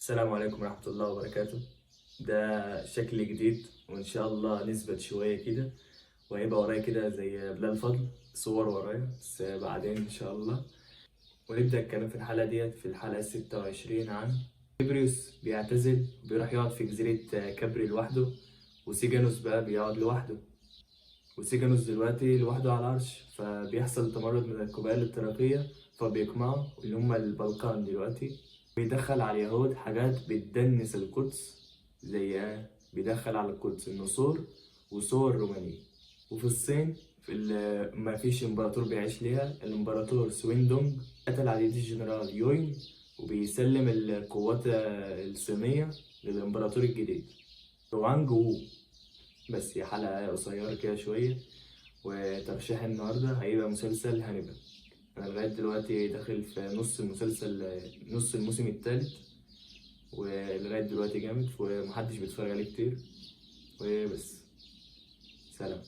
السلام عليكم ورحمة الله وبركاته. ده شكل جديد وإن شاء الله نثبت شوية كده، وهيبقى ورايا كده زي بلال فضل صور ورايا بس بعدين إن شاء الله. ونبدأ الكلام في الحلقة ديت في الحلقة 26 عن تiberius بيعتزل وبيروح يقعد في جزيرة كابري لوحده، وسيجانوس بقى بيقعد لوحده. وسيجانوس دلوقتي لوحده على العرش، فبيحصل تمرد من القبائل التراكية، فبيقمعوا اللي هم البلقان دلوقتي. بيدخل على اليهود حاجات بتدنس القدس، زي بيدخل على القدس النسور وصور رومانية. وفي الصين ما فيش امبراطور بيعيش ليها، الامبراطور سويندونج قتل عديد الجنرال يوين، وبيسلم القوات الصينية للامبراطور الجديد وانج وو. بس هي حلقة قصيرة كده شوية، وترشيح النهاردة هيبقى مسلسل هانيبال. أنا لغاية دلوقتي داخل في نص المسلسل، نص الموسم التالت، ولغاية دلوقتي جامد ومحدش بيتفرج عليه كتير. وبس، سلام.